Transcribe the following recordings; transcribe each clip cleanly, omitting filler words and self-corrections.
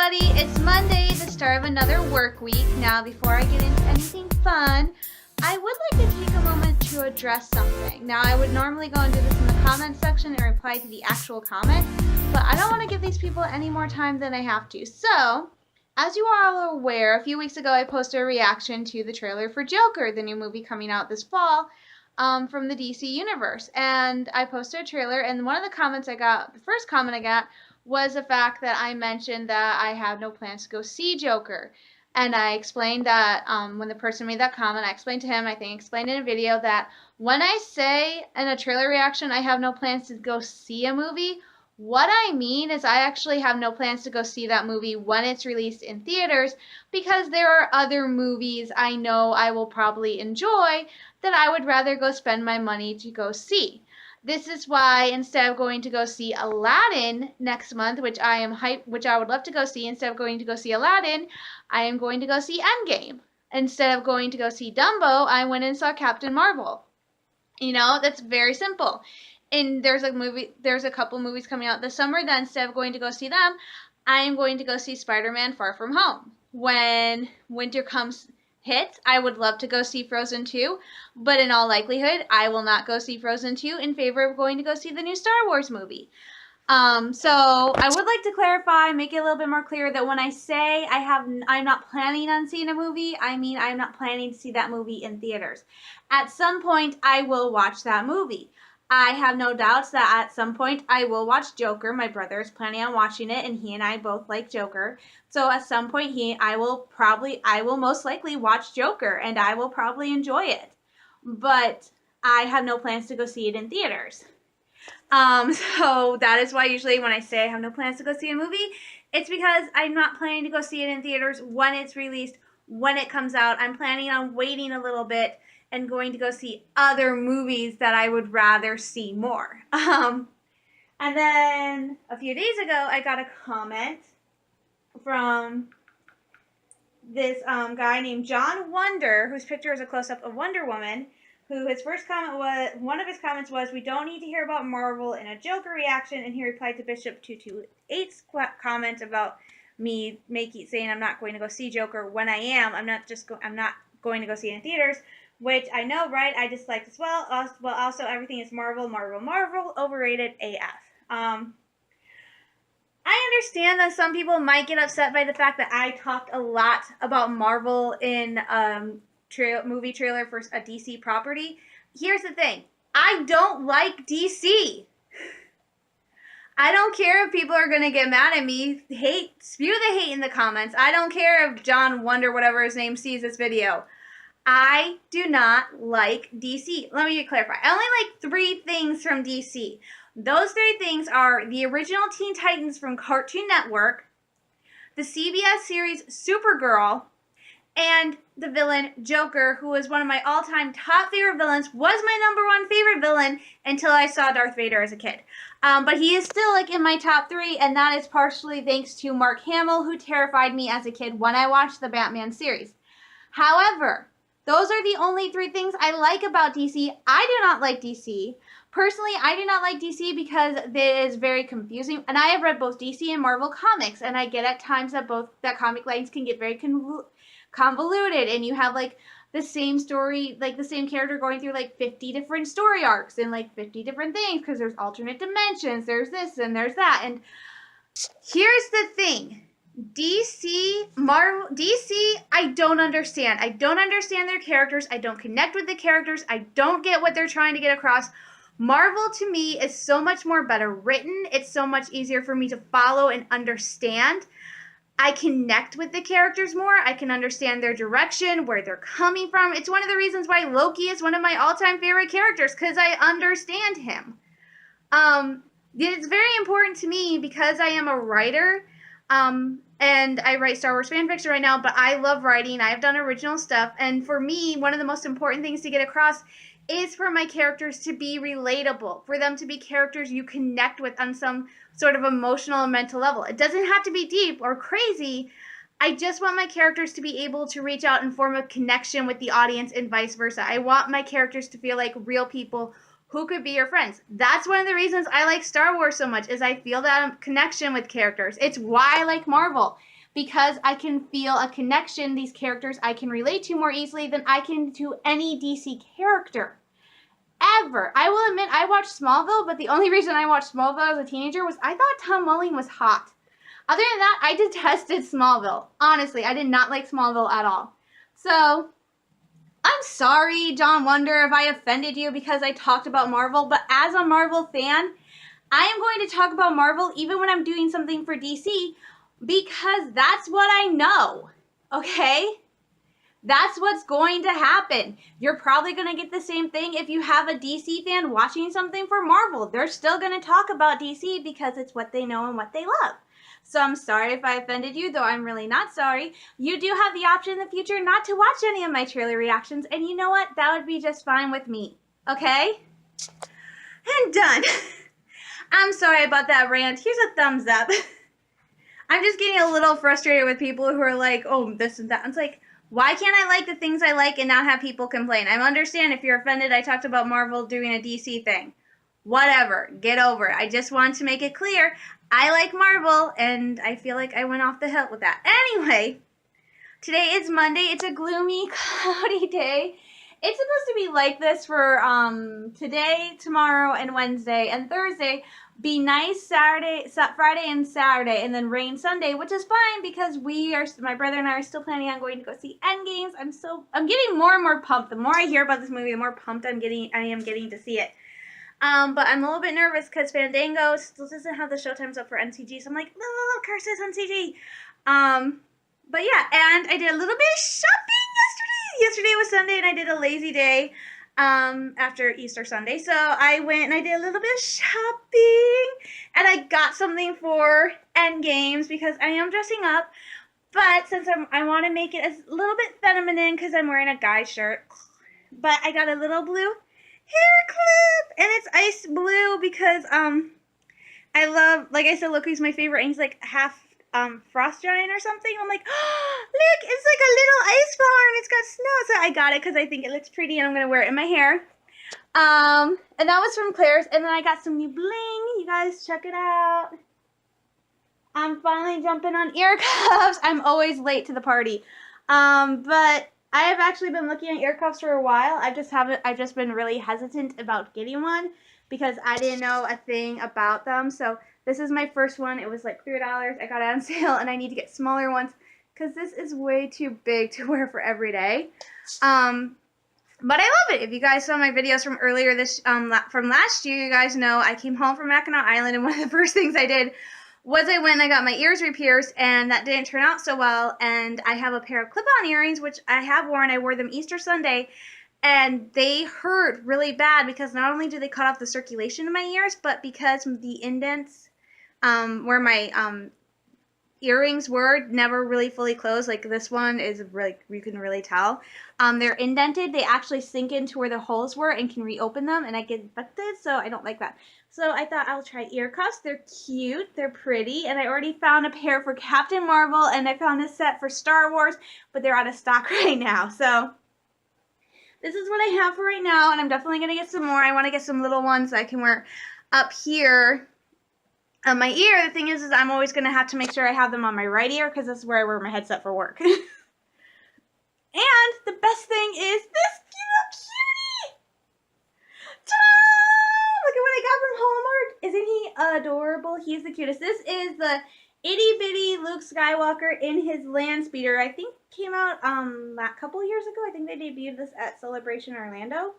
everybody. It's Monday, the start of another work week. Now, before I get into anything fun, I would like to take a moment to address something. Now, I would normally go and do this in the comment section and reply to the actual comment, but I don't want to give these people any more time than I have to. So, as you are all aware, a few weeks ago I posted a reaction to the trailer for Joker, the new movie coming out this fall from the DC universe. And I posted a trailer, and one of the comments I got, the first comment I got, was the fact that I mentioned that I have no plans to go see Joker. And I explained that when the person made that comment, I explained to him, I think I explained in a video, that when I say in a trailer reaction I have no plans to go see a movie, what I mean is I actually have no plans to go see that movie when it's released in theaters, because there are other movies I know I will probably enjoy that I would rather go spend my money to go see. This is why instead of going to go see Aladdin next month, which I would love to go see, instead of going to go see Aladdin, I am going to go see Endgame. Instead of going to go see Dumbo, I went and saw Captain Marvel. You know, that's very simple. And there's a couple movies coming out this summer that instead of going to go see them, I am going to go see Spider-Man Far From Home. When winter hits, I would love to go see Frozen 2, but in all likelihood, I will not go see Frozen 2 in favor of going to go see the new Star Wars movie. So I would like to clarify, make it a little bit more clear that when I say I'm not planning on seeing a movie, I mean I'm not planning to see that movie in theaters. At some point, I will watch that movie. I have no doubts that at some point I will watch Joker. My brother is planning on watching it, and he and I both like Joker. So at some point, I will most likely watch Joker, and I will probably enjoy it. But I have no plans to go see it in theaters. So that is why usually when I say I have no plans to go see a movie, it's because I'm not planning to go see it in theaters when it's released, when it comes out. I'm planning on waiting a little bit and going to go see other movies that I would rather see more. And then a few days ago, I got a comment from this guy named John Wonder, whose picture is a close-up of Wonder Woman, who one of his comments was, "We don't need to hear about Marvel in a Joker reaction," and he replied to Bishop228's comment about me saying I'm not going to go see Joker when I am. I'm not going to go see it in theaters. Which I know, right? I disliked as well. Also, everything is Marvel, overrated AF. I understand that some people might get upset by the fact that I talked a lot about Marvel in movie trailer for a DC property. Here's the thing. I don't like DC. I don't care if people are going to get mad at me. Spew the hate in the comments. I don't care if John Wonder, whatever his name, sees this video. I do not like DC. Let me clarify. I only like 3 things from DC. Those 3 things are the original Teen Titans from Cartoon Network, the CBS series Supergirl, and the villain Joker, who is one of my all-time top favorite villains, was my #1 favorite villain until I saw Darth Vader as a kid. But he is still in my top 3, and that is partially thanks to Mark Hamill, who terrified me as a kid when I watched the Batman series. However, those are the only 3 things I like about DC. I do not like DC. Personally, I do not like DC because it is very confusing. And I have read both DC and Marvel comics, and I get at times that comic lines can get very convoluted, and you have the same story, the same character going through 50 different story arcs and 50 different things, because there's alternate dimensions, there's this and there's that. And here's the thing. DC, I don't understand. I don't understand their characters. I don't connect with the characters. I don't get what they're trying to get across. Marvel, to me, is so much more better written. It's so much easier for me to follow and understand. I connect with the characters more. I can understand their direction, where they're coming from. It's one of the reasons why Loki is one of my all-time favorite characters, because I understand him. It's very important to me because I am a writer. And I write Star Wars fanfiction right now, but I love writing. I've done original stuff. And for me, one of the most important things to get across is for my characters to be relatable, for them to be characters you connect with on some sort of emotional and mental level. It doesn't have to be deep or crazy. I just want my characters to be able to reach out and form a connection with the audience and vice versa. I want my characters to feel like real people who could be your friends. That's one of the reasons I like Star Wars so much, is I feel that connection with characters. It's why I like Marvel. because I can feel a connection. These characters I can relate to more easily than I can to any DC character. Ever. I will admit I watched Smallville, but the only reason I watched Smallville as a teenager was I thought Tom Welling was hot. Other than that, I detested Smallville. Honestly, I did not like Smallville at all. So, I'm sorry, John Wonder, if I offended you because I talked about Marvel, but as a Marvel fan, I am going to talk about Marvel even when I'm doing something for DC because that's what I know, okay? That's what's going to happen. You're probably going to get the same thing if you have a DC fan watching something for Marvel. They're still going to talk about DC because it's what they know and what they love. So I'm sorry if I offended you, though I'm really not sorry. You do have the option in the future not to watch any of my trailer reactions, and you know what? That would be just fine with me. Okay? And done. I'm sorry about that rant. Here's a thumbs up. I'm just getting a little frustrated with people who are like, oh, this and that. It's like, why can't I like the things I like and not have people complain? I understand if you're offended I talked about Marvel doing a DC thing. Whatever. Get over it. I just want to make it clear. I like Marvel, and I feel like I went off the hill with that. Anyway, today is Monday. It's a gloomy, cloudy day. It's supposed to be like this for today, tomorrow, and Wednesday, and Thursday. Be nice Friday and Saturday, and then rain Sunday, which is fine because my brother and I are still planning on going to go see Endgames. I'm getting more and more pumped. The more I hear about this movie, the more pumped I am getting to see it. But I'm a little bit nervous because Fandango still doesn't have the showtimes up for NCG, so I'm like, oh, curses NCG. But yeah, and I did a little bit of shopping yesterday. Yesterday was Sunday, and I did a lazy day after Easter Sunday. So I went and I did a little bit of shopping, and I got something for Endgames because I am dressing up. But since I want to make it a little bit feminine because I'm wearing a guy shirt, but I got a little blue hair clip, and it's ice blue because I love, like I said, Loki's my favorite, and he's like half frost giant or something. I'm like, oh, look, it's like a little ice farm. It's got snow, so I got it because I think it looks pretty, and I'm gonna wear it in my hair. And that was from Claire's, and then I got some new bling. You guys check it out. I'm finally jumping on ear cuffs. I'm always late to the party, but I have actually been looking at ear cuffs for a while. I've just been really hesitant about getting one because I didn't know a thing about them. So this is my first one. It was like $3. I got it on sale, and I need to get smaller ones because this is way too big to wear for every day. But I love it. If you guys saw my videos from earlier from last year, you guys know I came home from Mackinac Island, and one of the first things I did was I went and I got my ears re-pierced, and that didn't turn out so well, and I have a pair of clip-on earrings, which I have worn. I wore them Easter Sunday, and they hurt really bad because not only do they cut off the circulation in my ears, but because the indents where my earrings were never really fully closed. Like this one is really, you can really tell. They're indented. They actually sink into where the holes were and can reopen them, and I get infected, so I don't like that. So I thought I'll try ear cuffs. They're cute, they're pretty, and I already found a pair for Captain Marvel, and I found a set for Star Wars, but they're out of stock right now. So this is what I have for right now, and I'm definitely going to get some more. I want to get some little ones that I can wear up here on my ear. The thing is I'm always going to have to make sure I have them on my right ear because this is where I wear my headset for work. And the best thing is this cute cutie! Ta-da! Look at what I got from Hallmark. Isn't he adorable? He's the cutest. This is the itty bitty Luke Skywalker in his land speeder. I think came out a couple years ago. I think they debuted this at Celebration Orlando.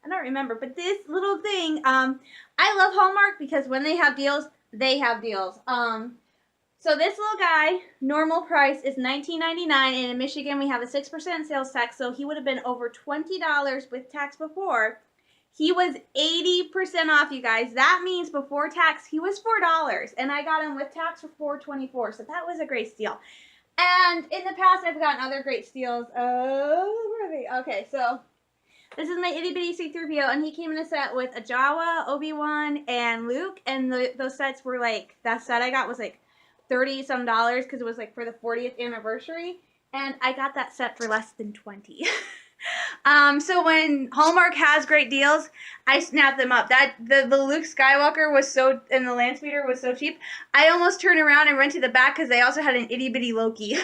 I don't remember, but this little thing, I love Hallmark because when they have deals, they have deals. So this little guy, normal price is $19.99, and in Michigan we have a 6% sales tax, so he would have been over $20 with tax before. He was 80% off, you guys. That means before tax, he was $4, and I got him with tax for $4.24, so that was a great steal. And in the past, I've gotten other great steals. Where are they? Okay, so this is my itty bitty C-3PO, and he came in a set with a Jawa, Obi-Wan, and Luke, and those sets were like, that set I got was like $30-some because it was like for the 40th anniversary, and I got that set for less than $20. So when Hallmark has great deals, I snap them up. That the Luke Skywalker was so, and the land speeder was so cheap. I almost turned around and went to the back because they also had an itty bitty Loki.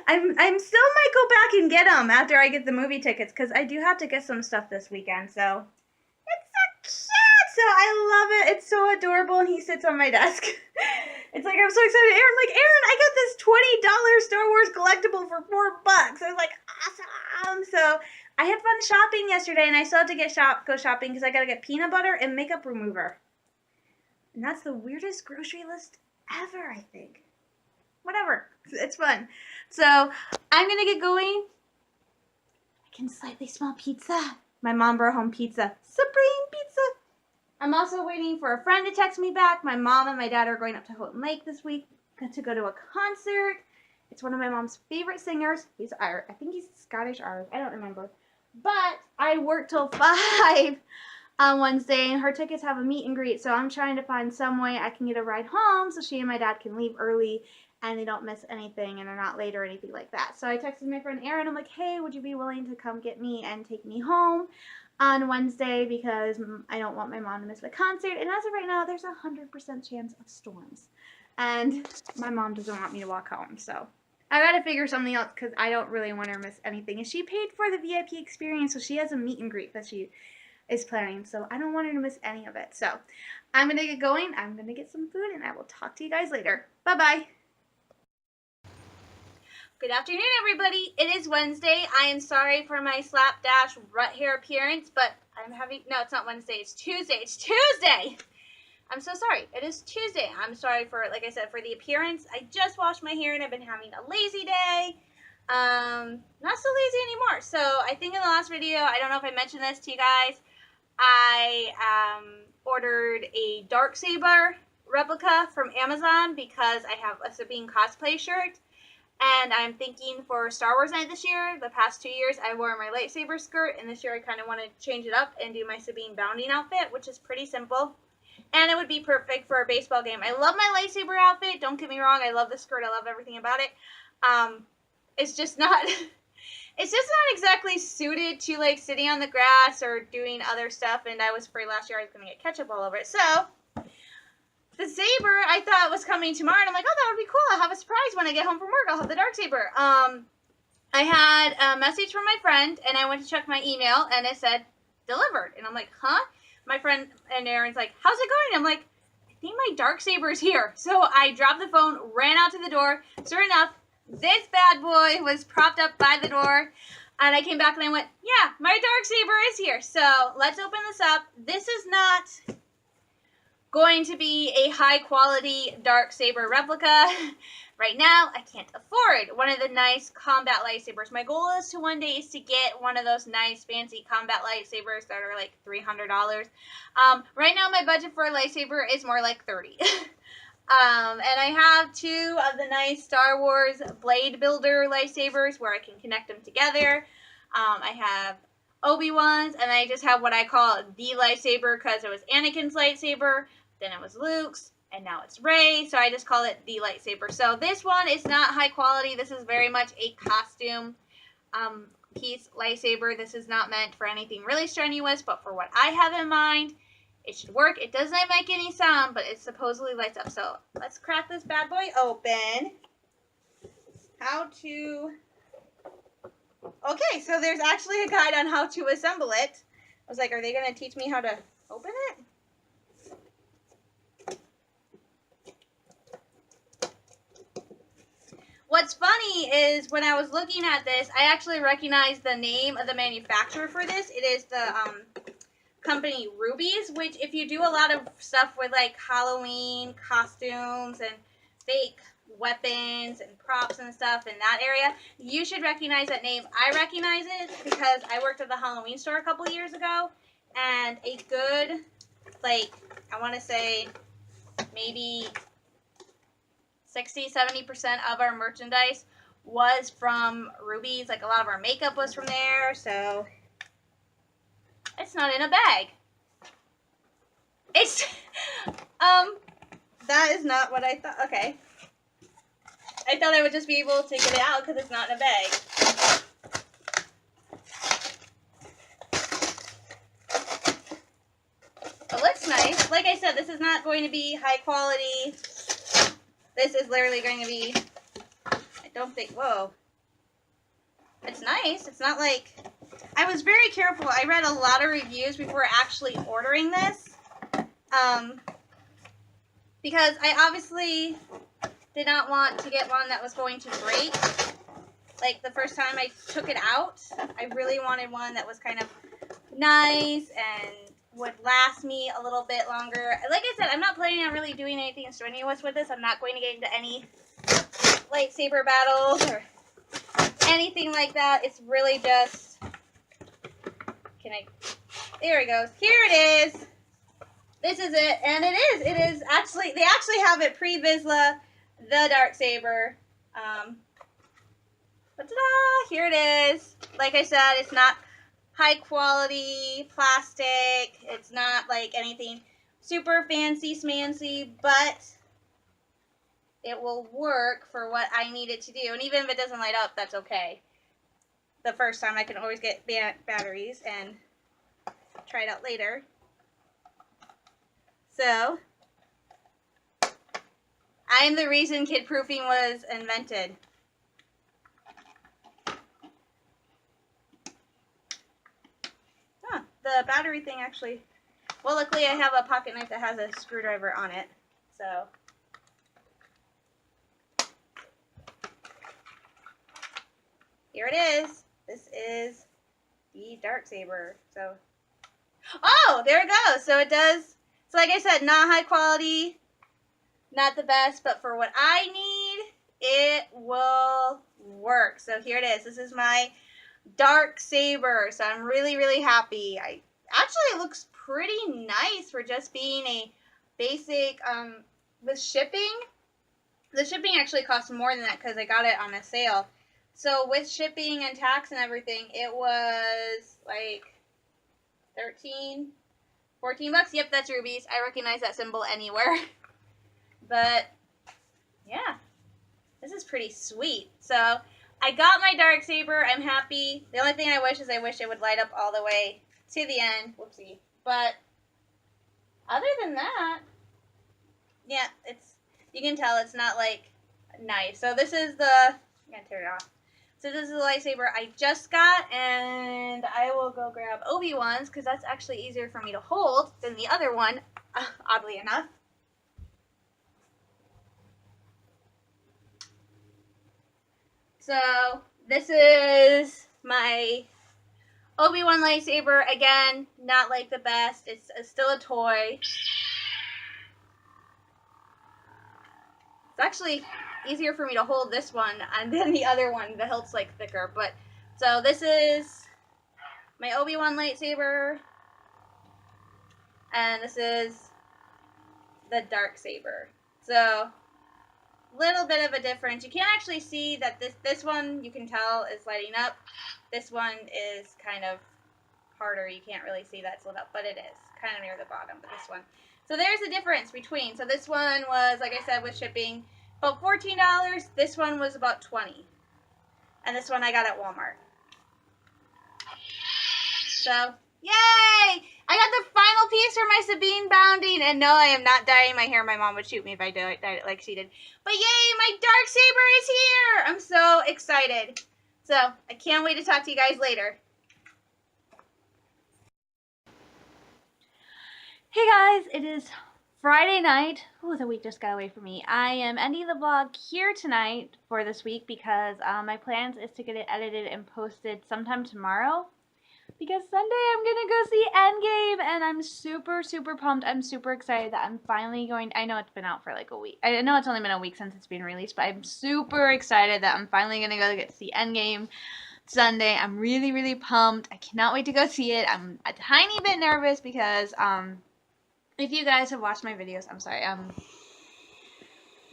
I'm still might go back and get them after I get the movie tickets because I do have to get some stuff this weekend. So it's so cute. So I love it. It's so adorable, and he sits on my desk. It's like I'm so excited. Aaron, I got this $20 Star Wars collectible for $4. I was like, awesome. So I had fun shopping yesterday, and I still have to go shopping because I gotta get peanut butter and makeup remover. And that's the weirdest grocery list ever, I think. Whatever. It's fun. So I'm gonna get going. I can slightly smell pizza. My mom brought home pizza. Supreme pizza. I'm also waiting for a friend to text me back. My mom and my dad are going up to Houghton Lake this week to go to a concert. It's one of my mom's favorite singers. He's Irish. I think he's Scottish Irish. I don't remember. But I work till 5 on Wednesday, and her tickets have a meet and greet. So I'm trying to find some way I can get a ride home so she and my dad can leave early and they don't miss anything and are not late or anything like that. So I texted my friend Erin. I'm like, hey, would you be willing to come get me and take me home on Wednesday because I don't want my mom to miss the concert. And as of right now, there's a 100% chance of storms. And my mom doesn't want me to walk home. So I got to figure something else because I don't really want her to miss anything. And she paid for the VIP experience, so she has a meet and greet that she is planning. So I don't want her to miss any of it. So I'm going to get going. I'm going to get some food, and I will talk to you guys later. Bye-bye. Good afternoon, everybody. It is Wednesday. I am sorry for my slapdash rut hair appearance, but no, it's not Wednesday. It's Tuesday. It's Tuesday. I'm so sorry. It is Tuesday. I'm sorry for, like I said, for the appearance. I just washed my hair and I've been having a lazy day. Not so lazy anymore. So I think in the last video, I don't know if I mentioned this to you guys, I ordered a dark saber replica from Amazon because I have a Sabine cosplay shirt. And I'm thinking for Star Wars night this year, the past 2 years, I wore my lightsaber skirt, and this year I kind of want to change it up and do my Sabine bounding outfit, which is pretty simple. And it would be perfect for a baseball game. I love my lightsaber outfit, don't get me wrong, I love the skirt, I love everything about it. It's just not, it's just not exactly suited to like sitting on the grass or doing other stuff, and I was afraid last year I was going to get ketchup all over it. So the saber I thought was coming tomorrow, and I'm like, oh, that would be cool. I'll have a surprise when I get home from work. I'll have the dark saber. I had a message from my friend, and I went to check my email, and it said delivered. And I'm like, huh? My friend and Aaron's like, how's it going? I'm like, I think my dark saber is here. So I dropped the phone, ran out to the door. Sure enough, this bad boy was propped up by the door. And I came back and I went, yeah, my dark saber is here. So let's open this up. This is not going to be a high quality dark saber replica. Right now, I can't afford one of the nice combat lightsabers. My goal is to one day is to get one of those nice fancy combat lightsabers that are like $300. Right now, my budget for a lightsaber is more like $30. And I have 2 of the nice Star Wars blade builder lightsabers where I can connect them together. I have Obi-Wan's, and I just have what I call the lightsaber because it was Anakin's lightsaber, then it was Luke's, and now it's Rey, so I just call it the lightsaber. So this one is not high quality. This is very much a costume piece lightsaber. This is not meant for anything really strenuous, but for what I have in mind, it should work. It does not make any sound, but it supposedly lights up. So let's crack this bad boy open. Okay, so there's actually a guide on how to assemble it. I was like, are they going to teach me how to open it? What's funny is when I was looking at this, I actually recognized the name of the manufacturer for this. It is the company Rubies, which if you do a lot of stuff with like Halloween costumes and fake weapons and props and stuff in that area, you should recognize that name. I recognize it because I worked at the Halloween store a couple of years ago, and a good, like, I want to say maybe 60-70% of our merchandise was from Rubies. Like, a lot of our makeup was from there, so it's not in a bag. It's, that is not what I thought. Okay. I thought I would just be able to get it out because it's not in a bag. like I said, this is not going to be high quality. This is literally going to be, I don't think, whoa. It's nice. It's not like, I was very careful. I read a lot of reviews before actually ordering this. Because I obviously did not want to get one that was going to break. Like the first time I took it out, I really wanted one that was kind of nice and would last me a little bit longer. Like I said, I'm not planning on really doing anything strenuous with this. I'm not going to get into any lightsaber battles or anything like that. It's really just, there it goes. Here it is. This is it, and it is actually, they actually have it pre-Vizsla, the Darksaber. But ta-da, here it is. Like I said, it's not high quality plastic. It's not like anything super fancy smancy, but it will work for what I need it to do. And even if it doesn't light up, that's okay. The first time I can always get batteries and try it out later. So, I'm the reason kid proofing was invented. Huh, the battery thing actually, well, luckily I have a pocket knife that has a screwdriver on it, so. Here it is. This is the Darksaber. So, oh, there it goes. So it does. So like I said, not high quality, not the best, but for what I need, it will work. So here it is. This is my Darksaber. So I'm really, really happy. Actually, it looks pretty nice for just being a basic, with shipping. The shipping actually costs more than that because I got it on a sale. So with shipping and tax and everything, it was like 14 bucks. Yep, that's rubies. I recognize that symbol anywhere. But yeah, this is pretty sweet. So I got my Darksaber. I'm happy. The only thing I wish is I wish it would light up all the way to the end. Whoopsie. But other than that, yeah, you can tell it's not like nice. So this is I'm gonna tear it off. So this is the lightsaber I just got, and I will go grab Obi-Wan's because that's actually easier for me to hold than the other one, oddly enough. So this is my Obi-Wan lightsaber. Again, not like the best. It's still a toy. It's actually easier for me to hold this one and then the other one. The hilt's like thicker. But so this is my Obi-Wan lightsaber, and this is the Darksaber. So little bit of a difference. You can't actually see that this one, you can tell, is lighting up. This one is kind of harder. You can't really see that it's lit up, but it is kind of near the bottom. But this one, so there's a difference between. So this one was, like I said, with shipping, about $14. This one was about $20, and this one I got at Walmart. So yay! I got the final piece for my Sabine bounding, and no, I am not dyeing my hair. My mom would shoot me if I dyed it like she did. But yay, my Darksaber is here! I'm so excited. So I can't wait to talk to you guys later. Hey guys, it is Friday night. Oh, the week just got away from me. I am ending the vlog here tonight for this week because my plans is to get it edited and posted sometime tomorrow. Because Sunday I'm going to go see Endgame, and I'm super, super pumped. I'm super excited that I'm finally going. I know it's been out for like a week. I know it's only been a week since it's been released, but I'm super excited that I'm finally going to go get to see Endgame Sunday. I'm really, really pumped. I cannot wait to go see it. I'm a tiny bit nervous because if you guys have watched my videos, I'm sorry,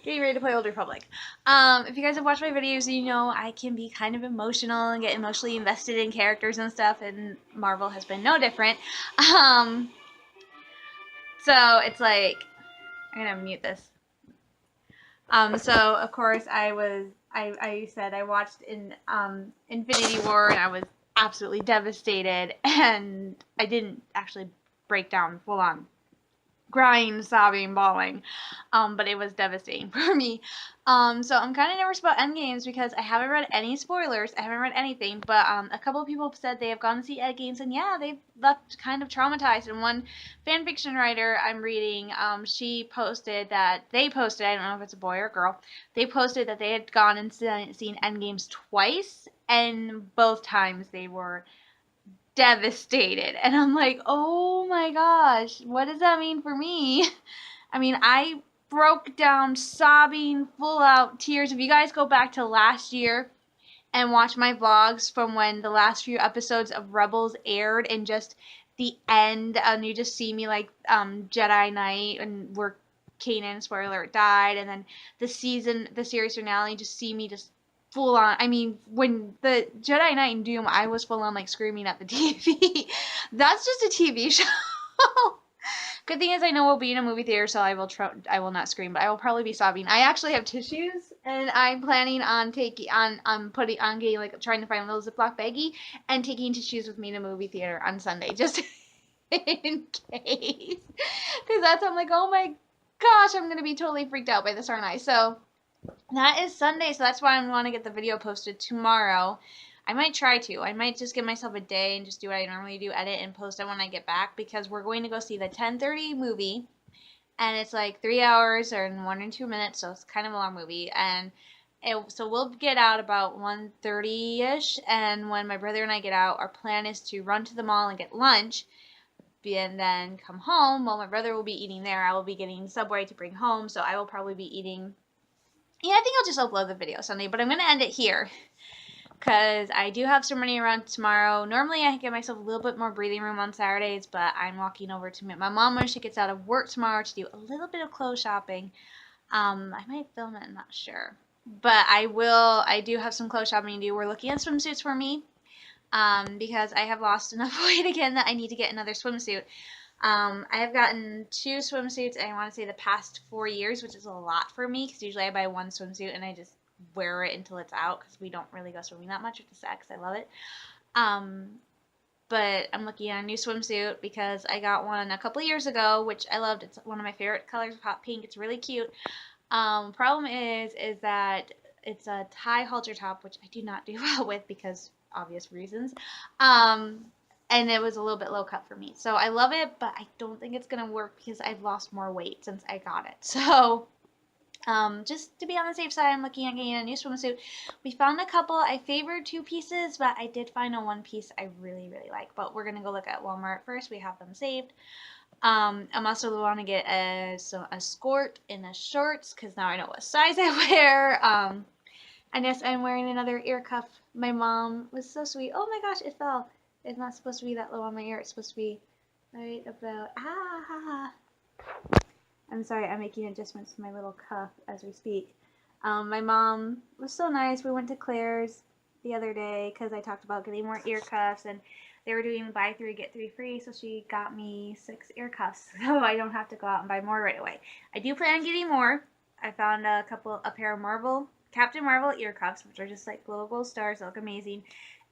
getting ready to play Old Republic. If you guys have watched my videos, you know I can be kind of emotional and get emotionally invested in characters and stuff, and Marvel has been no different. So it's like, I'm gonna mute this. So of course I said I watched in Infinity War, and I was absolutely devastated, and I didn't actually break down full on. crying, sobbing, bawling. But it was devastating for me. So I'm kind of nervous about Endgames because I haven't read any spoilers. I haven't read anything, but a couple of people have said they have gone to see Endgames, and yeah, they've left kind of traumatized. And one fan fiction writer I'm reading, she posted that they posted, I don't know if it's a boy or a girl, they posted that they had gone and seen Endgames twice, and both times they were devastated. And I'm like, oh my gosh, what does that mean for me? I mean, I broke down sobbing, full out tears. If you guys go back to last year and watch my vlogs from when the last few episodes of Rebels aired and just the end, and you just see me like Jedi Knight and where Kanan, spoiler alert, died, and then the series finale, just see me just full on. I mean, when the Jedi Knight and Doom, I was full on like screaming at the TV. That's just a TV show. Good thing is I know we'll be in a movie theater, so I will not scream, but I will probably be sobbing. I actually have tissues, and I'm planning on getting like trying to find a little Ziploc baggie and taking tissues with me to movie theater on Sunday, just in case. Because I'm like, oh my gosh, I'm gonna be totally freaked out by this, aren't I? So that is Sunday, so that's why I want to get the video posted tomorrow. I might try to. I might just give myself a day and just do what I normally do, edit and post it when I get back, because we're going to go see the 10:30 movie, and it's like 3 hours or 1 or 2 minutes, so it's kind of a long movie. And so we'll get out about 1:30ish, and when my brother and I get out, our plan is to run to the mall and get lunch, and then come home. While my brother will be eating there, I will be getting Subway to bring home, so I will probably be eating. Yeah, I think I'll just upload the video Sunday, but I'm going to end it here because I do have some running around tomorrow. Normally I give myself a little bit more breathing room on Saturdays, but I'm walking over to meet my mom when she gets out of work tomorrow to do a little bit of clothes shopping. I might film it, I'm not sure. But I do have some clothes shopping to do. We're looking at swimsuits for me because I have lost enough weight again that I need to get another swimsuit. I have gotten 2 swimsuits, I want to say the past 4 years, which is a lot for me because usually I buy one swimsuit and I just wear it until it's out because we don't really go swimming that much, which is sad because I love it. But I'm looking at a new swimsuit because I got one a couple years ago, which I loved. It's one of my favorite colors, hot pink. It's really cute. Problem is that it's a tie halter top, which I do not do well with because obvious reasons. And it was a little bit low cut for me. So I love it, but I don't think it's going to work because I've lost more weight since I got it. So just to be on the safe side, I'm looking at getting a new swimsuit. We found a couple. I favored 2 pieces, but I did find a 1 piece I really, really like. But we're going to go look at Walmart first. We have them saved. I'm also want to get a skirt and a shorts because now I know what size I wear. And yes, I'm wearing another ear cuff. My mom was so sweet. Oh my gosh, it fell. It's not supposed to be that low on my ear. It's supposed to be right about, I'm sorry, I'm making adjustments to my little cuff as we speak. My mom was so nice. We went to Claire's the other day because I talked about getting more ear cuffs, and they were doing buy 3, get 3 free, so she got me 6 ear cuffs, so I don't have to go out and buy more right away. I do plan on getting more. I found a pair of Captain Marvel ear cuffs, which are just like little gold stars. They look amazing.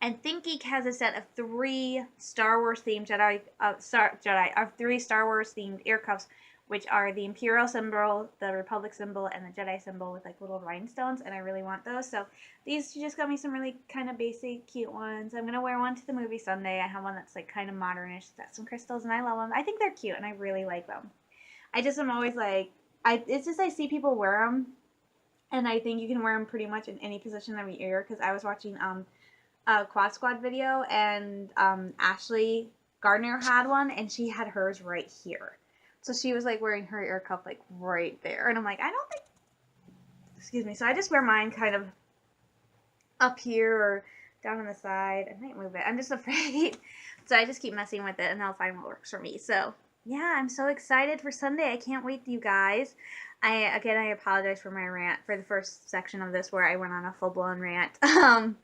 And ThinkGeek has a set of 3 Star Wars themed 3 Star Wars themed ear cuffs, which are the Imperial symbol, the Republic symbol, and the Jedi symbol with like little rhinestones, and I really want those. So these, she just got me some really kind of basic, cute ones. I'm going to wear one to the movie Sunday. I have one that's like kind of modernish. It's got some crystals, and I love them. I think they're cute, and I really like them. I just am always like, it's just I see people wear them, and I think you can wear them pretty much in any position of your ear, because I was watching a Quad Squad video, and Ashley Gardner had one, and she had hers right here. So she was like wearing her ear cuff like right there. And I'm like, I don't think, excuse me. So I just wear mine kind of up here or down on the side. I might move it. I'm just afraid. So I just keep messing with it and I'll find what works for me. So yeah, I'm so excited for Sunday. I can't wait, you guys. I apologize for my rant for the first section of this where I went on a full-blown rant. I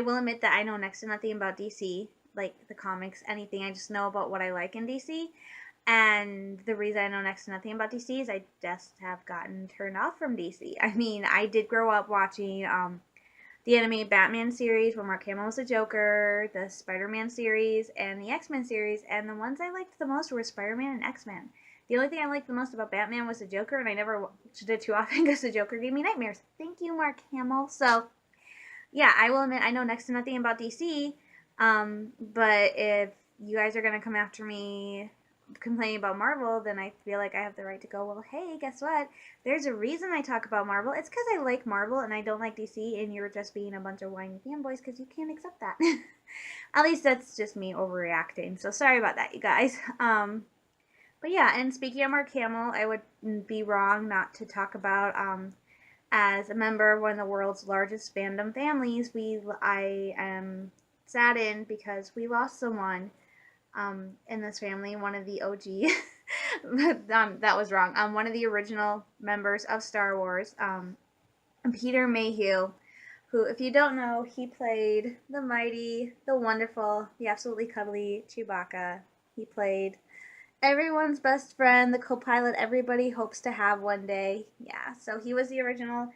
will admit that I know next to nothing about DC, like the comics, anything. I just know about what I like in DC. And the reason I know next to nothing about DC is I just have gotten turned off from DC. I mean, I did grow up watching the animated Batman series where Mark Hamill was the Joker, the Spider-Man series, and the X-Men series. And the ones I liked the most were Spider-Man and X-Men. The only thing I liked the most about Batman was the Joker, and I never watched it too often because the Joker gave me nightmares. Thank you, Mark Hamill. So, yeah, I will admit I know next to nothing about DC, but if you guys are going to come after me complaining about Marvel, then I feel like I have the right to go, well, hey, guess what? There's a reason I talk about Marvel. It's because I like Marvel and I don't like DC, and you're just being a bunch of whiny fanboys because you can't accept that. At least that's just me overreacting. So sorry about that, you guys. But yeah, and speaking of Mark Hamill, I would be wrong not to talk about, as a member of one of the world's largest fandom families, I am saddened because we lost someone in this family, one of the OG, that was wrong, one of the original members of Star Wars, Peter Mayhew, who, if you don't know, he played the mighty, the wonderful, the absolutely cuddly Chewbacca. He played everyone's best friend, the co-pilot everybody hopes to have one day. Yeah, so he was the original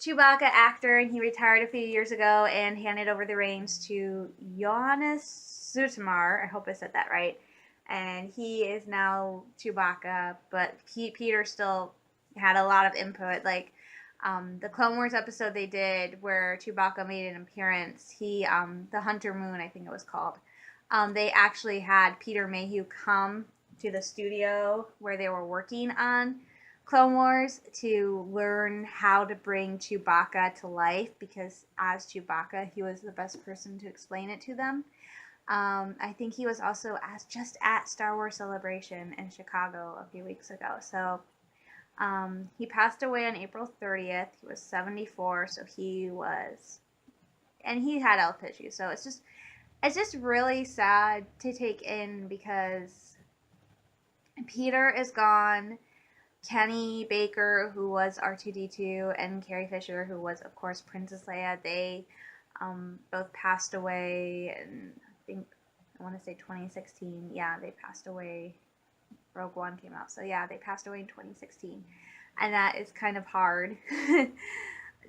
Chewbacca actor, and he retired a few years ago and handed over the reins to Johannes Sutamar. I hope I said that right. And he is now Chewbacca, but Peter still had a lot of input. Like, the Clone Wars episode they did where Chewbacca made an appearance, the Hunter Moon, I think it was called, they actually had Peter Mayhew come to the studio where they were working on Clone Wars to learn how to bring Chewbacca to life, because as Chewbacca, he was the best person to explain it to them. I think he was also just at Star Wars Celebration in Chicago a few weeks ago. So he passed away on April 30th. He was 74, so and he had health issues. So it's just really sad to take in because Peter is gone. Kenny Baker, who was R2-D2, and Carrie Fisher, who was, of course, Princess Leia, they both passed away in, I want to say 2016. Yeah, they passed away. Rogue One came out. So, yeah, they passed away in 2016. And that is kind of hard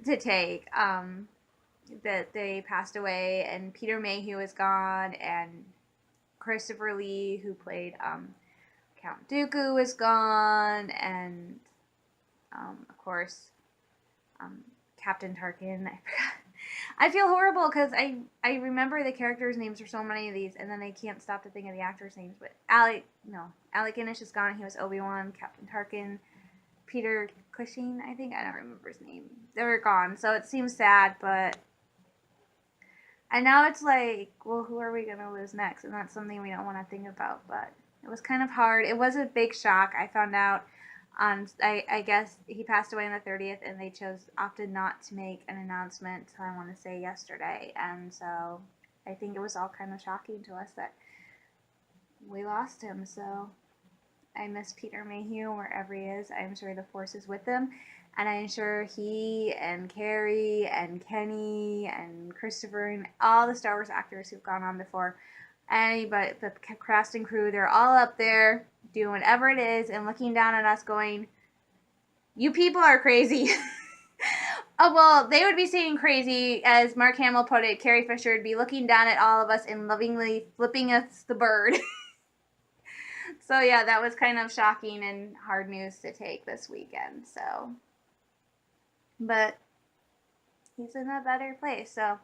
to take, that they passed away, and Peter Mayhew is gone, and Christopher Lee, who played Count Dooku, is gone, and of course Captain Tarkin. I forgot. I feel horrible because I remember the characters' names for so many of these, and then I can't stop to think of the actors' names. But Alec Guinness is gone. He was Obi-Wan. Captain Tarkin, Peter Cushing, I think. I don't remember his name. They were gone, so it seems sad, but. And now it's like, well, who are we going to lose next? And that's something we don't want to think about, but it was kind of hard. It was a big shock. I found out I guess he passed away on the 30th, and they opted not to make an announcement till, I want to say, yesterday. And so I think it was all kind of shocking to us that we lost him. So I miss Peter Mayhew wherever he is. I'm sure the Force is with him. And I'm sure he and Carrie and Kenny and Christopher and all the Star Wars actors who've gone on before, anybody, the cast and crew, they're all up there doing whatever it is and looking down at us going, you people are crazy. Oh, well, they would be saying crazy, as Mark Hamill put it. Carrie Fisher would be looking down at all of us and lovingly flipping us the bird. So, yeah, that was kind of shocking and hard news to take this weekend. So, but he's in a better place. So,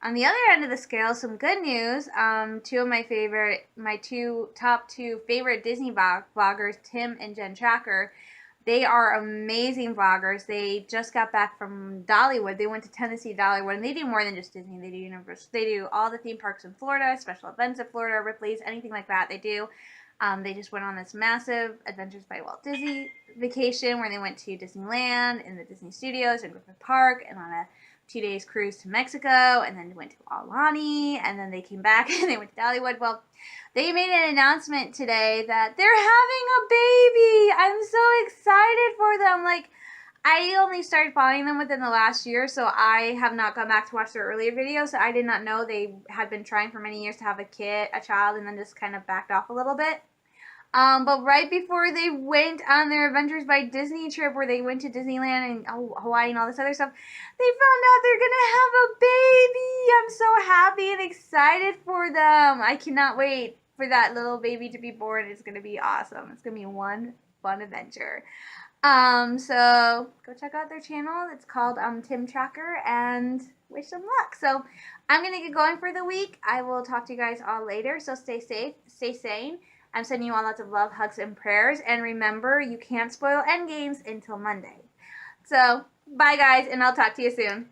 on the other end of the scale, some good news. My top two favorite Disney vloggers, Tim and Jen Tracker, they are amazing vloggers. They just got back from Dollywood. They went to Tennessee Dollywood, and they do more than just Disney. They do Universal. They do all the theme parks in Florida, special events in Florida, Ripley's, anything like that. They do. They just went on this massive Adventures by Walt Disney vacation where they went to Disneyland and the Disney Studios and Griffith Park, and on a 2 days cruise to Mexico, and then went to Aulani, and then they came back and they went to Dollywood. Well, they made an announcement today that they're having a baby. I'm so excited for them. Like, I only started following them within the last year, so I have not gone back to watch their earlier videos. So I did not know they had been trying for many years to have a child, and then just kind of backed off a little bit. But right before they went on their Adventures by Disney trip, where they went to Disneyland and Hawaii and all this other stuff, they found out they're gonna have a baby. I'm so happy and excited for them. I cannot wait for that little baby to be born. It's gonna be awesome. It's gonna be one fun adventure. So go check out their channel. It's called Tim Tracker, and wish them luck. So I'm gonna get going for the week. I will talk to you guys all later. So stay safe, stay sane. I'm sending you all lots of love, hugs, and prayers. And remember, you can't spoil endgames until Monday. So bye guys, and I'll talk to you soon.